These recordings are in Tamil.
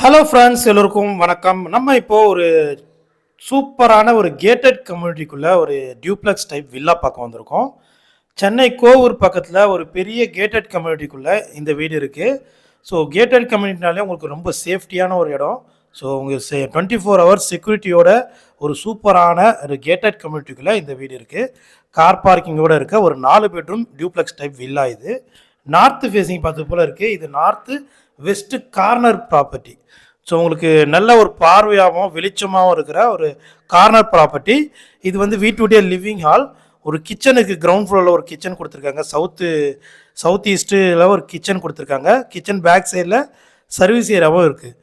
ஹலோ ஃப்ரெண்ட்ஸ், எல்லோருக்கும் வணக்கம். நம்ம இப்போ ஒரு சூப்பரான ஒரு கேட்டட் கம்யூனிட்டிக்குள்ள ஒரு டியூப்ளெக்ஸ் டைப் வில்லா பார்க்க வந்திருக்கோம். சென்னை கோவூர் பக்கத்தில் ஒரு பெரிய கேட்டட் கம்யூனிட்டிக்குள்ள இந்த வீடு இருக்குது. ஸோ கேட்டட் கம்யூனிட்டினாலே உங்களுக்கு ரொம்ப சேஃப்டியான ஒரு இடம். ஸோ உங்களுக்கு 24 ஹவர்ஸ் செக்யூரிட்டியோட ஒரு சூப்பரான ஒரு கேட்டட் கம்யூனிட்டிக்குள்ளே இந்த வீடு இருக்குது. கார் பார்க்கிங்கோடு இருக்க ஒரு 4 பெட்ரூம் டியூப்ளெக்ஸ் டைப் வில்லா. இது நார்த்து ஃபேஸிங் பார்த்து போல் இருக்குது. இது north west corner property. So உங்களுக்கு நல்ல ஒரு பார்வையாகவும் வெளிச்சமாகவும் இருக்கிற ஒரு கார்னர் ப்ராப்பர்ட்டி. இது வந்து வீட்டுடைய லிவிங் ஹால். ஒரு கிச்சனுக்கு கிரவுண்ட் ஃப்ளோரில் ஒரு கிச்சன் கொடுத்துருக்காங்க. சவுத் ஈஸ்ட்டில் ஒரு கிச்சன் கொடுத்துருக்காங்க. கிச்சன் பேக் சைடில் சர்வீஸ் ஏரியாவும் இருக்குது.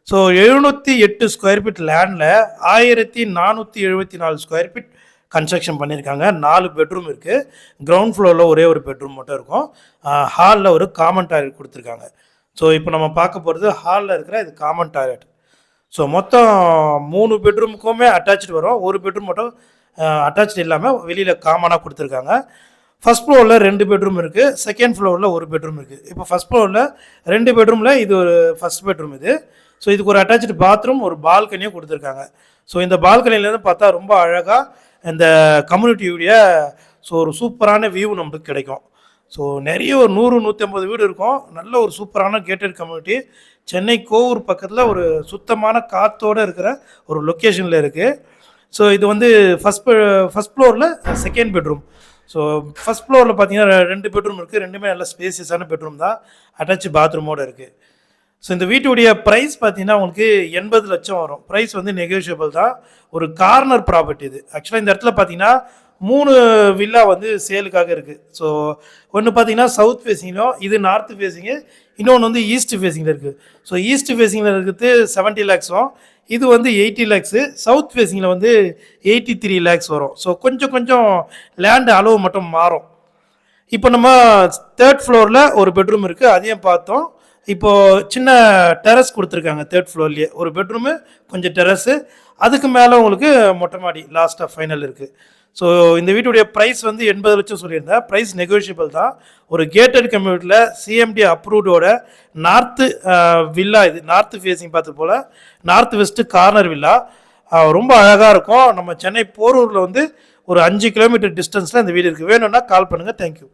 ஸோ 708 ஸ்கொயர் ஃபீட் லேண்டில் 1474 ஸ்கொயர் ஃபீட் கன்ஸ்ட்ரக்ஷன் பண்ணியிருக்காங்க. 4 பெட்ரூம் இருக்குது. கிரவுண்ட் ஃப்ளோரில் ஒரே ஒரு பெட்ரூம் மட்டும் இருக்கும். ஹாலில் ஒரு காமன் டாய்லெட் கொடுத்துருக்காங்க. ஸோ இப்போ நம்ம பார்க்க போகிறது ஹாலில் இருக்கிற இது காமன் டாய்லெட். ஸோ மொத்தம் 3 பெட்ரூமுக்குமே அட்டாச்சு வரும். ஒரு பெட்ரூம் மட்டும் அட்டாச்சு இல்லாமல் வெளியில் காமனாக கொடுத்துருக்காங்க. ஃபஸ்ட் ஃப்ளோரில் 2 பெட்ரூம் இருக்குது. செகண்ட் ஃப்ளோரில் ஒரு பெட்ரூம் இருக்குது. இப்போ ஃபஸ்ட் ஃப்ளோரில் 2 பெட்ரூமில் இது ஒரு ஃபஸ்ட் பெட்ரூம் இது. ஸோ இதுக்கு ஒரு அட்டாச்சு பாத்ரூம், ஒரு பால்கனியும் கொடுத்துருக்காங்க. ஸோ இந்த பால்கனிலேருந்து பார்த்தா ரொம்ப அழகாக இந்த கம்யூனிட்டியுடைய ஒரு சூப்பரான வியூ நமக்கு கிடைக்கும். ஸோ நிறைய ஒரு 100-150 வீடு இருக்கும். நல்ல ஒரு சூப்பரான கேட்டட் கம்யூனிட்டி. சென்னை கோவூர் பக்கத்தில் ஒரு சுத்தமான காற்றோடு இருக்கிற ஒரு லொக்கேஷனில் இருக்குது. ஸோ இது வந்து ஃபஸ்ட் ஃப்ளோரில் செகண்ட் பெட்ரூம். ஸோ ஃபஸ்ட் ஃப்ளோரில் பார்த்தீங்கன்னா 2 பெட்ரூம் இருக்குது. ரெண்டுமே நல்ல ஸ்பேசியஸான பெட்ரூம் தான். அட்டாச்சு பாத்ரூமோடு இருக்குது. ஸோ இந்த வீட்டுடைய ப்ரைஸ் பார்த்தீங்கன்னா உங்களுக்கு 80 லட்சம் வரும். ப்ரைஸ் வந்து நெகோஷியபிள் தான். ஒரு கார்னர் ப்ராப்பர்ட்டி இது. ஆக்சுவலாக இந்த இடத்துல பார்த்தீங்கன்னா 3 வில்லா வந்து சேலுக்காக இருக்குது. ஸோ ஒன்று பார்த்தீங்கன்னா சவுத் ஃபேஸிங்கும், இது நார்த் ஃபேஸிங்கு, இன்னொன்று வந்து ஈஸ்ட் ஃபேஸிங்கில் இருக்குது. ஸோ ஈஸ்ட் ஃபேஸிங்கில் இருக்கிறது 70 லேக்ஸும், இது வந்து 80 லேக்ஸு. சவுத் ஃபேஸிங்கில் வந்து 83 லேக்ஸ் வரும். ஸோ கொஞ்சம் லேண்டு அளவு மட்டும் மாறும். இப்போ நம்ம 3rd ஃப்ளோரில் ஒரு பெட்ரூம் இருக்குது, அதையும் பார்த்தோம். இப்போது சின்ன டெரஸ் கொடுத்துருக்காங்க 3rd ஃப்ளோர்லேயே. ஒரு பெட்ரூமு, கொஞ்சம் டெரஸு, அதுக்கு மேலே உங்களுக்கு மொட்டை மாடி லாஸ்ட்டாக ஃபைனல் இருக்குது. ஸோ இந்த வீட்டுடைய ப்ரைஸ் வந்து 80 லட்சம் சொல்லியிருந்தேன். ப்ரைஸ் நெகோஷியபிள் தான். ஒரு கேட்டட் கம்யூனிட்டியில் சிஎம்டி அப்ரூவ்டோட நார்த்து வில்லா. இது நார்த்து ஃபேஸிங் பார்த்து போல் நார்த் வெஸ்ட்டு கார்னர் வில்லா. ரொம்ப அழகாக இருக்கும். நம்ம சென்னை போரூரில் வந்து ஒரு 5 கிலோமீட்டர் டிஸ்டன்ஸில் இந்த வீடு இருக்குது. வேணும்னா கால் பண்ணுங்கள். தேங்க்யூ.